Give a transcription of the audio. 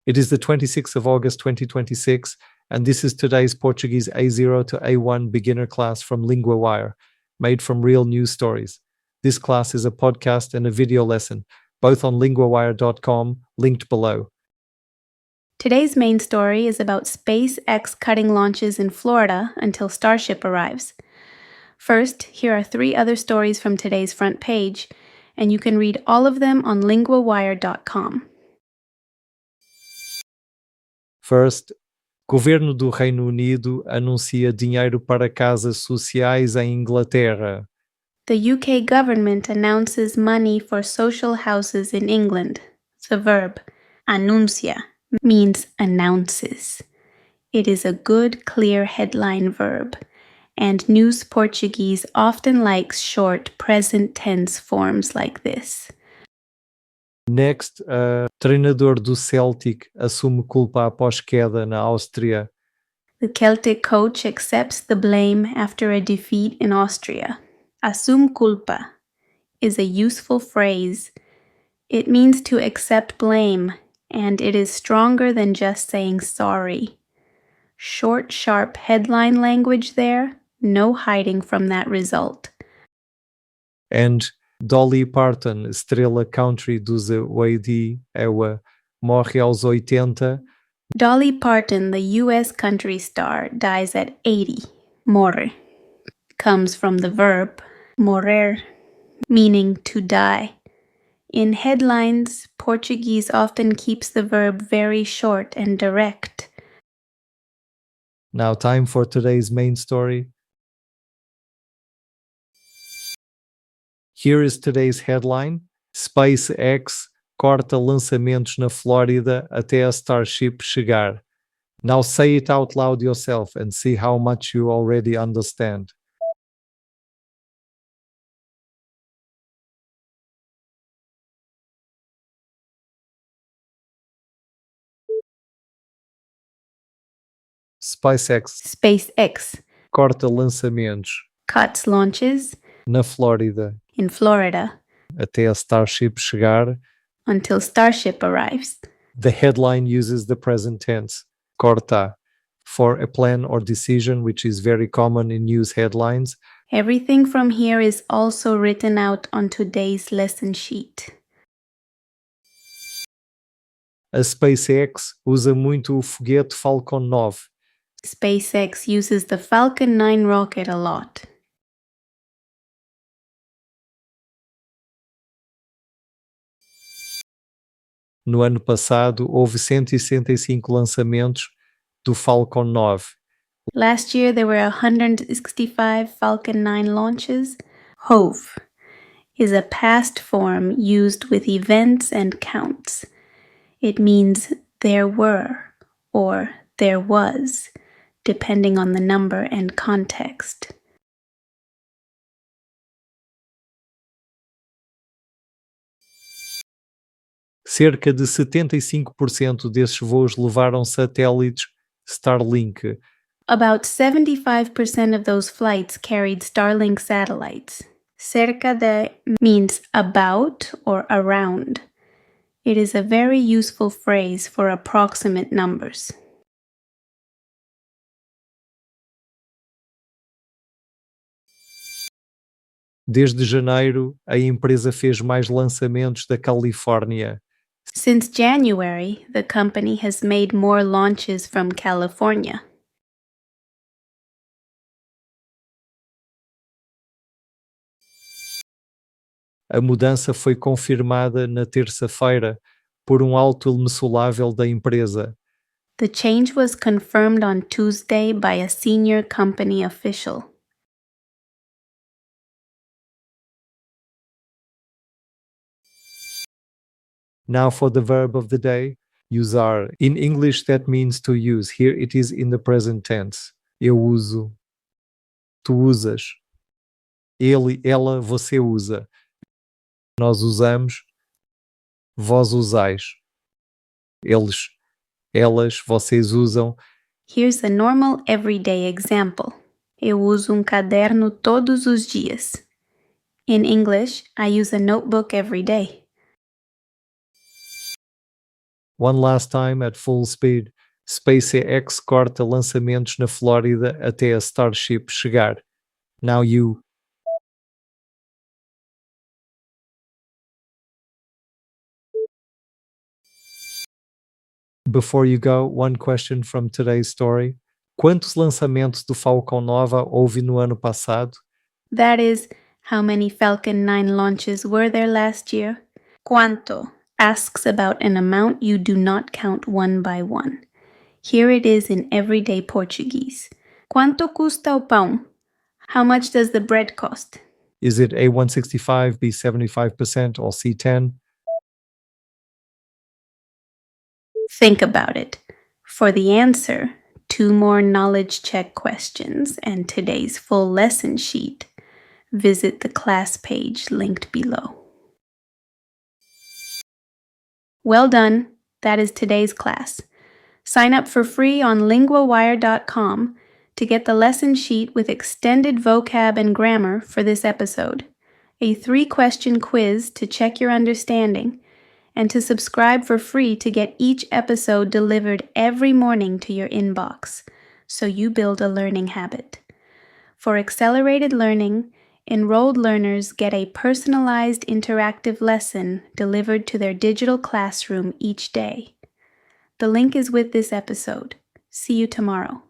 It is the 26th of August 2026, and this is today's Portuguese A0 to A1 beginner class from LinguaWIRE, made from real news stories. This class is a podcast and a video lesson, both on linguawire.com, linked below. Today's main story is about SpaceX cutting launches in Florida until Starship arrives. First, here are 3 other stories from today's front page, and you can read all of them on linguawire.com. First, Governo do Reino Unido anuncia dinheiro para casas sociais em Inglaterra. The UK government announces money for social houses in England. The verb anuncia means announces. It is a good, clear headline verb, and News Portuguese often likes short present tense forms like this. Next, treinador do Celtic assume culpa após queda na Áustria. The Celtic coach accepts the blame after a defeat in Austria. Assume culpa is a useful phrase. It means to accept blame, and it is stronger than just saying sorry. Short, sharp headline language there, no hiding from that result. And Dolly Parton, estrela country dos A1, morre aos 80. Dolly Parton, the U.S. country star, dies at 80. Morre comes from the verb morrer, meaning to die. In headlines, Portuguese often keeps the verb very short and direct. Now time for today's main story. Here is today's headline: SpaceX corta lançamentos na Flórida até a Starship chegar. Now say it out loud yourself and see how much you already understand. SpaceX corta lançamentos cuts launches na Flórida in Florida até a Starship chegar. Until Starship arrives. The headline uses the present tense, corta, for a plan or decision, which is very common in news headlines. Everything from here is also written out on today's lesson sheet. A SpaceX usa muito o foguete Falcon 9. SpaceX uses the Falcon 9 rocket a lot. No ano passado, houve 165 lançamentos do Falcon 9. Last year, there were 165 Falcon 9 launches. Houve is a past form used with events and counts. It means there were or there was, depending on the number and context. Cerca de 75% desses voos levaram satélites Starlink. About 75% of those flights carried Starlink satellites. Cerca de means about or around. It is a very useful phrase for approximate numbers. Desde janeiro, a empresa fez mais lançamentos da Califórnia. Since January, the company has made more launches from California. A mudança foi confirmada na terça-feira por alto mensurável da empresa. The change was confirmed on Tuesday by a senior company official. Now for the verb of the day, usar. In English that means to use. Here it is in the present tense. Eu uso. Tu usas. Ele, ela, você usa. Nós usamos. Vós usais. Eles, elas, vocês usam. Here's a normal everyday example. Eu uso caderno todos os dias. In English, I use a notebook every day. One last time at full speed. SpaceX corta lançamentos na Flórida até a Starship chegar. Now you. Before you go, one question from today's story. Quantos lançamentos do Falcão 9 houve no ano passado? That is, how many Falcon 9 launches were there last year? Cuánto asks about an amount you do not count one by one. Here it is in everyday Portuguese. Quanto custa o pão? How much does the bread cost? Is it A165, B75%, or C10? Think about it. For the answer, 2 more knowledge check questions and today's full lesson sheet, visit the class page linked below. Well done. That is today's class. Sign up for free on LinguaWire.com to get the lesson sheet with extended vocab and grammar for this episode, a 3-question quiz to check your understanding, and to subscribe for free to get each episode delivered every morning to your inbox, so you build a learning habit. For accelerated learning, enrolled learners get a personalized interactive lesson delivered to their digital classroom each day. The link is with this episode. See you tomorrow.